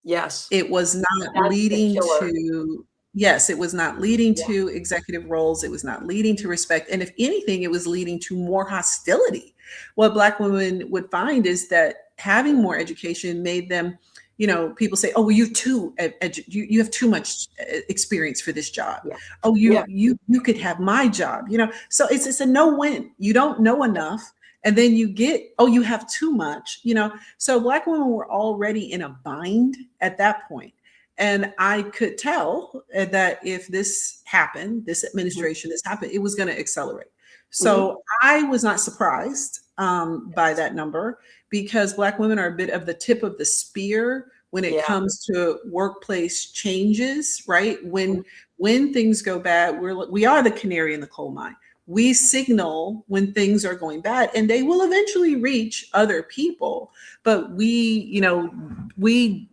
Yes. It was not leading to, it was not leading to executive roles. It was not leading to respect. And if anything, it was leading to more hostility. What Black women would find is that having more education made them, people say, oh, well, you have too much experience for this job. Oh, you could have my job, so it's a no-win. You don't know enough. And then you get, oh, you have too much, So Black women were already in a bind at that point. And I could tell that if this happened, this administration, this happened, it was going to accelerate. So I was not surprised by that number, because Black women are a bit of the tip of the spear when it comes to workplace changes, right? When things go bad, we are the canary in the coal mine. We signal when things are going bad, and they will eventually reach other people. But we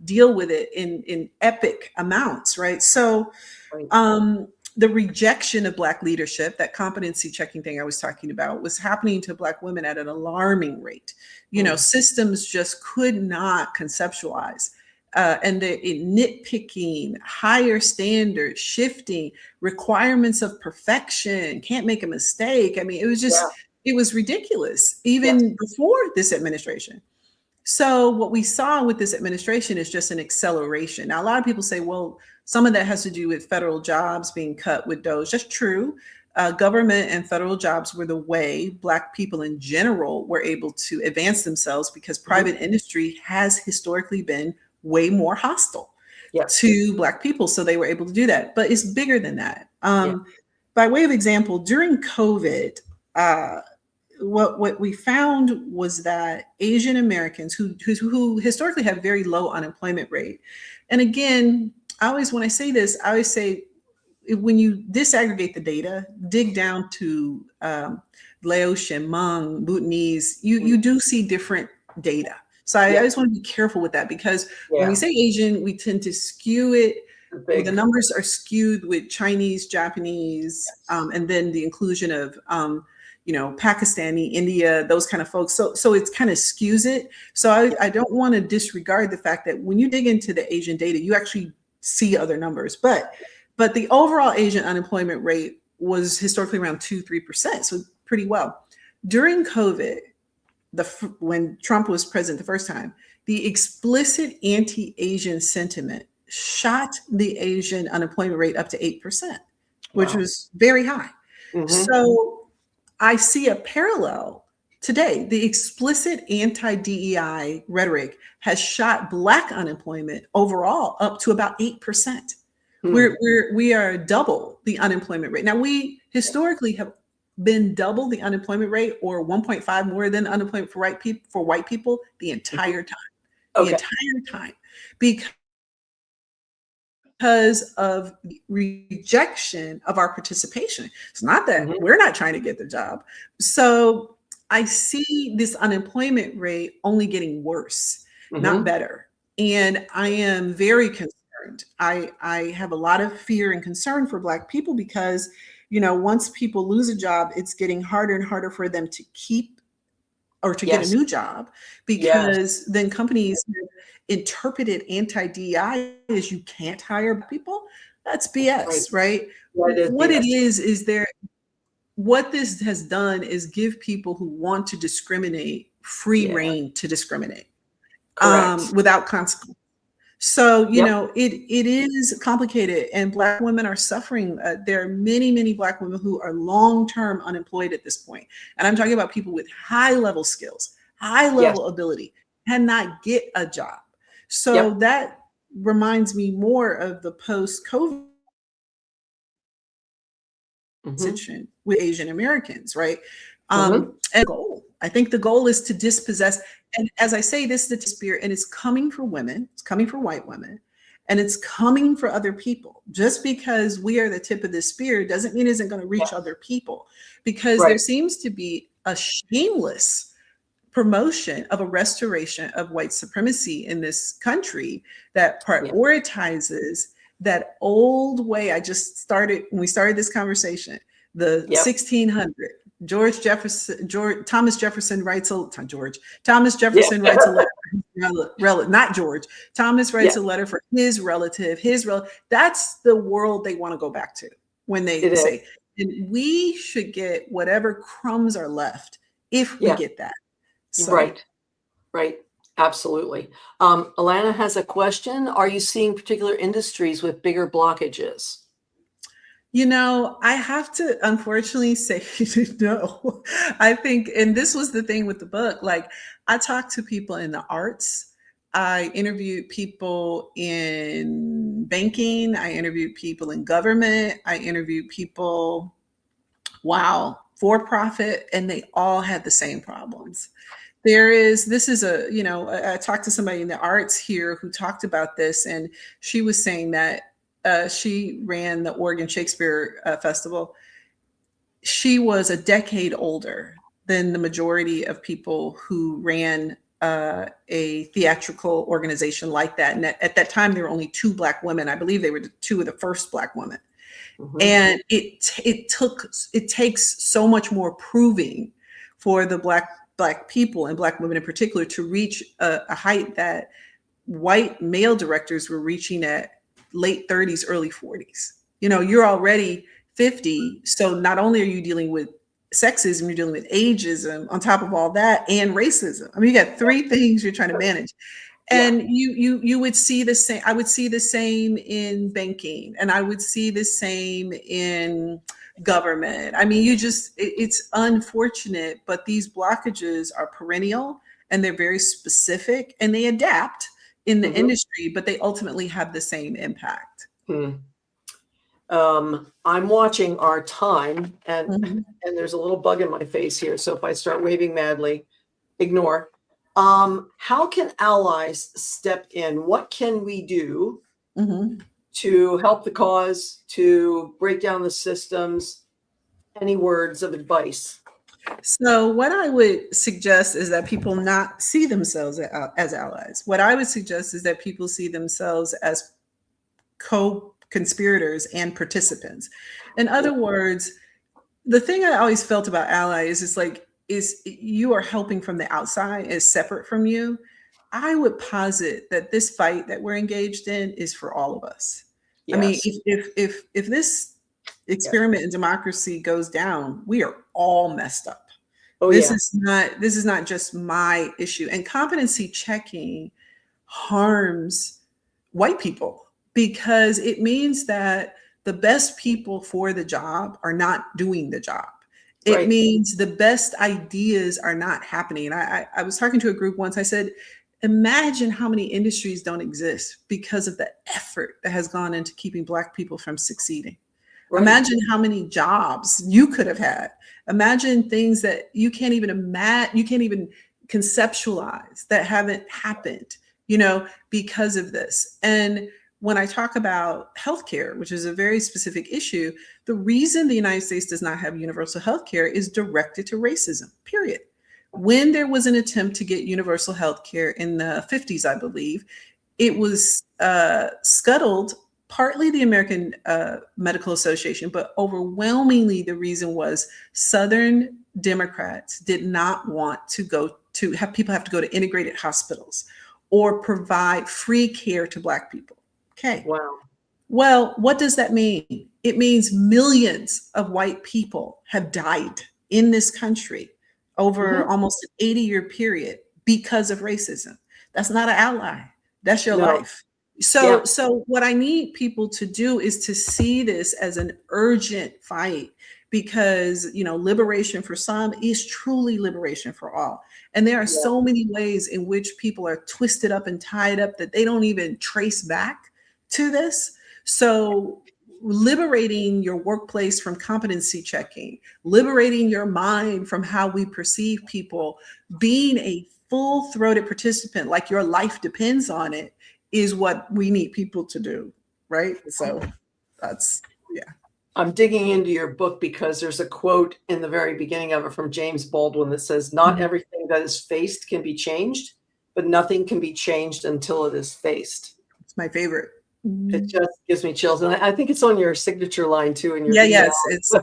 deal with it in epic amounts, right? So the rejection of Black leadership, that competency checking thing I was talking about, was happening to Black women at an alarming rate. Systems just could not conceptualize. And the nitpicking, higher standards, shifting, requirements of perfection, can't make a mistake. I mean, it was just, it was ridiculous, even before this administration. So what we saw with this administration is just an acceleration. Now, a lot of people say, well, some of that has to do with federal jobs being cut with DOGE. That's true. Government and federal jobs were the way Black people in general were able to advance themselves, because private industry has historically been way more hostile to Black people. So they were able to do that, but it's bigger than that. By way of example, during COVID, what we found was that Asian Americans who historically have very low unemployment rate. And again, when I say this, I always say, when you disaggregate the data, dig down to Laotian, Hmong, Bhutanese, you do see different data. So I just want to be careful with that, because when we say Asian, we tend to skew it. The numbers are skewed with Chinese, Japanese, and then the inclusion of, Pakistani, India, those kind of folks. So it kind of skews it. So I don't want to disregard the fact that when you dig into the Asian data, you actually see other numbers. But the overall Asian unemployment rate was historically around 2-3%. So pretty well. During COVID, when Trump was president the first time, the explicit anti-Asian sentiment shot the Asian unemployment rate up to 8%. which Wow. was very high. Mhm. So I see a parallel today. The explicit anti-DEI rhetoric has shot Black unemployment overall up to about 8%. Hmm. We are double the unemployment rate. Now, we historically have been double the unemployment rate, or 1.5 more than unemployment for white people the entire time. The Okay. entire time. Because of rejection of our participation. It's not that Mhm. we're not trying to get the job. So I see this unemployment rate only getting worse, not Mhm. better. And I am very concerned. I have a lot of fear and concern for Black people because, once people lose a job, it's getting harder and harder for them to keep or to get a Yes. new job, Yes. because then companies have interpreted anti-DEI as you can't hire people. That's Right. BS, right? That is What it BS. is what this has done is give people who want to discriminate free Yeah. reign to discriminate Correct. without consequence. So, Yep. it is complicated, and Black women are suffering. There are many, many Black women who are long-term unemployed at this point. And I'm talking about people with high level skills, high Yes. level ability, cannot get a job. So Yep. that reminds me more of the post-COVID Mhm. situation with Asian Americans, right? Mhm. And I think the goal is to dispossess. And as I say, this is the spirit, and it's coming for women, it's coming for white women, and it's coming for other people. Just because we are the tip of the spear doesn't mean it isn't going to reach Yes. other people, because there Right. seems to be a shameless promotion of a restoration of white supremacy in this country that Yeah. prioritizes that old way. I just started when we started this conversation, the Yep. 1600. Thomas Jefferson writes a Yeah. letter. Not George. Thomas writes Yeah. a letter for his relative. That's the world they want to go back to when they It is. say, and we should get whatever crumbs are left if we Yeah. get that. So, Right. Right. Absolutely. Alana has a question. Are you seeing particular industries with bigger blockages? I have to unfortunately say no. I think, and this was the thing with the book, like I talked to people in the arts. I interviewed people in banking. I interviewed people in government. I interviewed people, wow, for profit, and they all had the same problems. I talked to somebody in the arts here who talked about this, and she was saying that she ran the Oregon Shakespeare Festival. She was a decade older than the majority of people who ran a theatrical organization like that. And at that time, there were only two Black women. I believe they were two of the first Black women. Mhm. And it takes so much more proving for the black people and Black women in particular to reach a height that white male directors were reaching at late 30s, early 40s. You're already 50, so not only are you dealing with sexism, you're dealing with ageism on top of all that, and racism. I mean, you got three things you're trying to manage. Yeah. And you would see the same. I would see the same in banking, and I would see the same in government. I mean, it's unfortunate, but these blockages are perennial, and they're very specific, and they adapt in the Mhm. industry, but they ultimately have the same impact. Hmm. I'm watching our time, and Mhm. there's a little bug in my face here. So if I start waving madly, ignore. How can allies step in? What can we do Mhm. to help the cause, to break down the systems? Any words of advice? So, what I would suggest is that people not see themselves as allies. What I would suggest is that people see themselves as co-conspirators and participants. In other words, the thing I always felt about allies is you are helping from the outside, is separate from you. I would posit that this fight that we're engaged in is for all of us. I mean, Yes. if this Yeah. experiment in democracy goes down, we are all messed up. Oh, This yeah. is not just my issue. And competency checking harms white people because it means that the best people for the job are not doing the job. It Right. means the best ideas are not happening. And I was talking to a group once. I said, imagine how many industries don't exist because of the effort that has gone into keeping Black people from succeeding. Right. Imagine how many jobs you could have had. Imagine things that you can't even imagine, you can't even conceptualize that haven't happened, because of this. And when I talk about healthcare, which is a very specific issue, the reason the United States does not have universal healthcare is directed to racism, period. When there was an attempt to get universal healthcare in the 50s, I believe, it was scuttled, partly the American Medical Association, but overwhelmingly the reason was Southern Democrats did not want to have people have to go to integrated hospitals or provide free care to Black people. Okay. Wow. Well, what does that mean? It means millions of white people have died in this country over almost an 80-year period because of racism. That's not an ally. That's your life. So what I need people to do is to see this as an urgent fight, because, liberation for some is truly liberation for all. And there are so many ways in which people are twisted up and tied up that they don't even trace back to this. So liberating your workplace from competency checking, liberating your mind from how we perceive people, being a full-throated participant, like your life depends on it, is what we need people to do, right? So that's, I'm digging into your book because there's a quote in the very beginning of it from James Baldwin that says, not everything that is faced can be changed, but nothing can be changed until it is faced. It's my favorite. It just gives me chills. And I think it's on your signature line too in your email. Yes, it's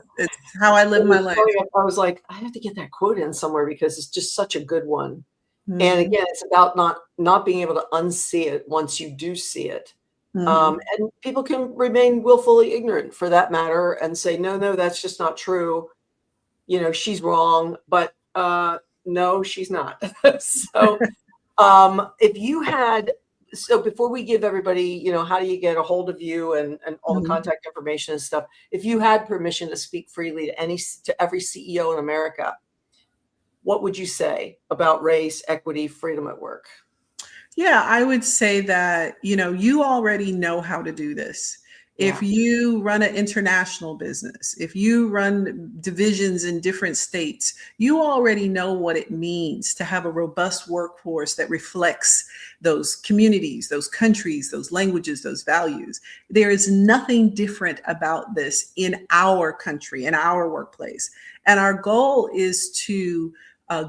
how I live my life. I was like, I have to get that quote in somewhere because it's just such a good one. And again, it's about not being able to unsee it once you do see it. And people can remain willfully ignorant for that matter and say, no, that's just not true. She's wrong, but no, she's not. So if you had, so before we give everybody, how do you get a hold of you and all the contact information and stuff, if you had permission to speak freely to every CEO in America, what would you say about race, equity, freedom at work? Yeah, I would say that, you already know how to do this. If you run an international business, if you run divisions in different states, you already know what it means to have a robust workforce that reflects those communities, those countries, those languages, those values. There is nothing different about this in our country, in our workplace. And our goal is to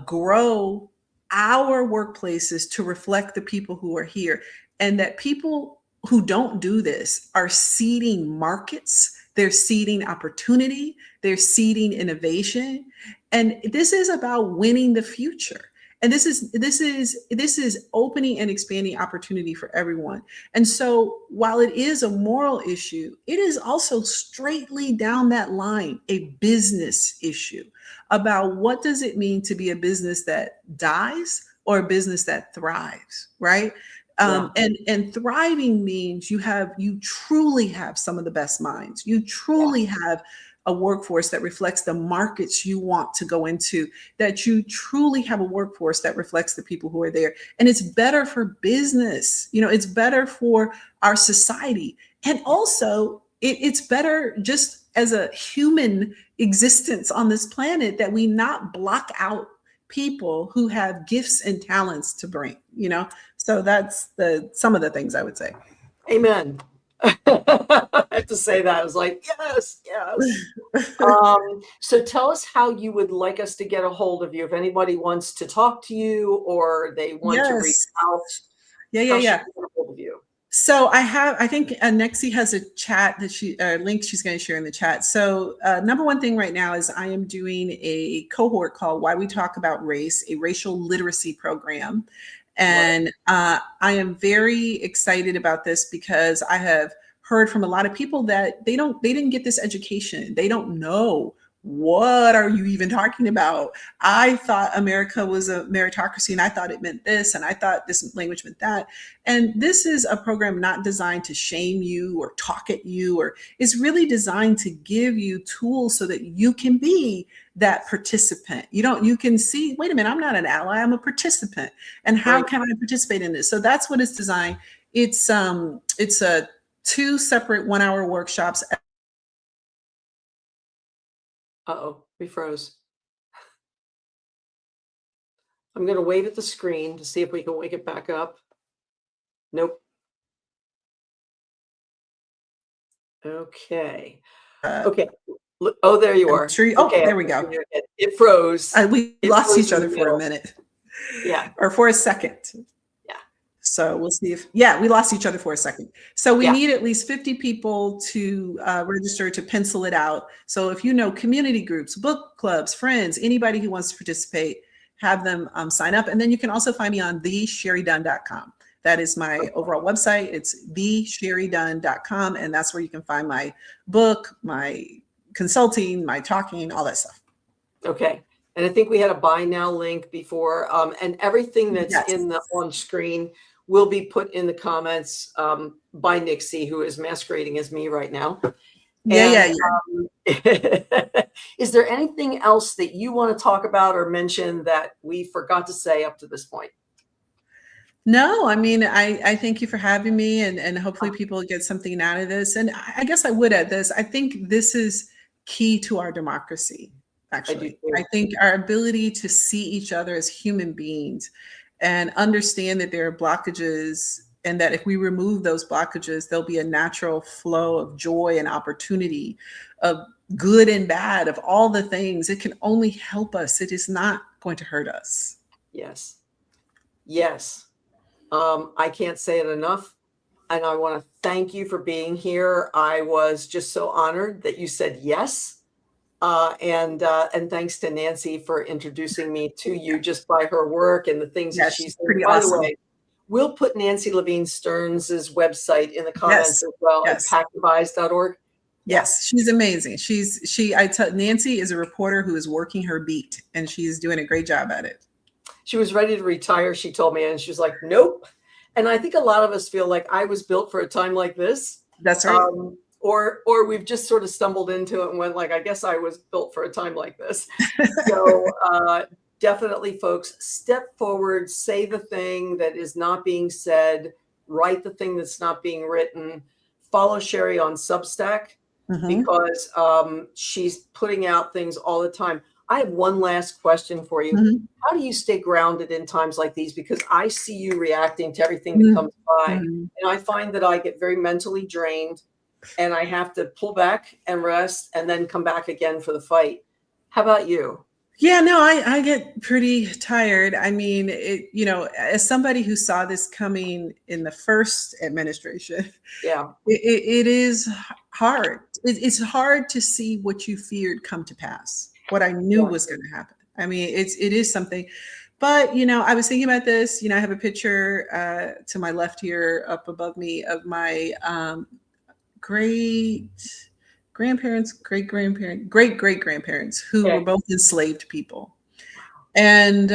grow our workplaces to reflect the people who are here, and that people who don't do this are seeding markets, they're seeding opportunity, they're seeding innovation. And this is about winning the future. And this is opening and expanding opportunity for everyone. And so while it is a moral issue, it is also straightly down that line a business issue about what does it mean to be a business that dies or a business that thrives, right? And thriving means you truly have some of the best minds. You truly have a workforce that reflects the markets you want to go into, that you truly have a workforce that reflects the people who are there. And it's better for business. It's better for our society. And also it's better just as a human existence on this planet that we not block out people who have gifts and talents to bring, So that's some of the things I would say. Amen. I have to say that. I was like, yes. So tell us how you would like us to get a hold of you. If anybody wants to talk to you or they want to reach out. Yeah. How should we get a hold of you? So I think Nexi has a chat that link she's going to share in the chat. So number one thing right now is I am doing a cohort called Why We Talk About Race, a racial literacy program. And I am very excited about this because I have heard from a lot of people that they didn't get this education. They don't know what are you even talking about? I thought America was a meritocracy, and I thought it meant this, and I thought this language meant that. And this is a program not designed to shame you or talk at you, or it's really designed to give you tools so that you can be that participant. You can see, wait a minute, I'm not an ally, I'm a participant. And how Right. can I participate in this? So that's what it's designed. It's a 2 separate 1-hour workshops. Uh-oh, we froze. I'm going to wave at the screen to see if we can wake it back up. Nope. Okay. Okay. Oh, there you are. Sure. Okay, there we go. It froze. We lost each other for a minute. Yeah. Or for a second. Yeah. So we'll see if, we lost each other for a second. So we need at least 50 people to register to pencil it out. So if you know community groups, book clubs, friends, anybody who wants to participate, have them sign up. And then you can also find me on thesharidunn.com. That is my overall website. It's thesharidunn.com. And that's where you can find my book, my consulting, my talking, all that stuff. Okay. And I think we had a buy now link before, and everything that's in the on screen will be put in the comments by Nixie, who is masquerading as me right now. Yeah. Is there anything else that you want to talk about or mention that we forgot to say up to this point? No, I mean, I thank you for having me, and hopefully people get something out of this. And I guess I would add this. I think this is key to our democracy, actually. I think our ability to see each other as human beings and understand that there are blockages, and that if we remove those blockages, there'll be a natural flow of joy and opportunity, of good and bad, of all the things. It can only help us. It is not going to hurt us. Yes. Yes. I can't say it enough. And I want to thank you for being here. I was just so honored that you said yes. And thanks to Nancy for introducing me to you just by her work and the things that she's doing. Pretty By awesome. the way, we'll put Nancy Levine Stearns' website in the comments as well at packadvise.org. Yes, she's amazing. Nancy is a reporter who is working her beat, and she's doing a great job at it. She was ready to retire, she told me, and she was like, nope. And I think a lot of us feel like I was built for a time like this. That's right. Or we've just sort of stumbled into it and went like, I guess I was built for a time like this. So definitely, folks, step forward, say the thing that is not being said, write the thing that's not being written. Follow Shari on Substack because she's putting out things all the time. I have one last question for you. How do you stay grounded in times like these? Because I see you reacting to everything that comes by. And I find that I get very mentally drained and I have to pull back and rest and then come back again for the fight. How about you? Yeah, no, I get pretty tired. I mean, as somebody who saw this coming in the first administration, it is hard. It's hard to see what you feared come to pass, what I knew was going to happen. I mean, it is something. But, I was thinking about this. I have a picture to my left here up above me of my great great great grandparents who were both enslaved people. And,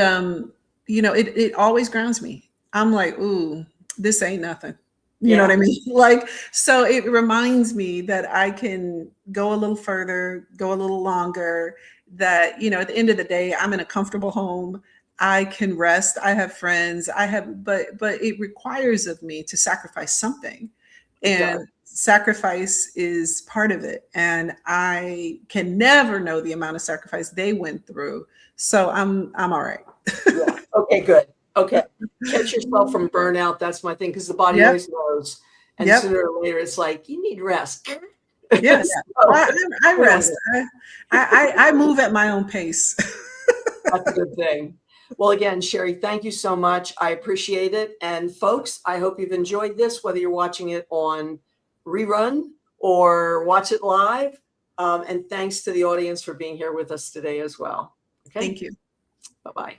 it always grounds me. I'm like, ooh, this ain't nothing. You know what I mean? Like, so it reminds me that I can go a little further, go a little longer, that, at the end of the day, I'm in a comfortable home. I can rest. I have friends. But it requires of me to sacrifice something. And sacrifice is part of it. And I can never know the amount of sacrifice they went through. So I'm all right. Okay, good. Okay. Catch yourself from burnout. That's my thing, because the body always knows. And sooner or later, it's like, you need rest. Yes. I rest. I move at my own pace. That's a good thing. Well, again, Shari, thank you so much. I appreciate it. And folks, I hope you've enjoyed this, whether you're watching it on rerun or watch it live. And thanks to the audience for being here with us today as well. Okay. Thank you. Bye-bye.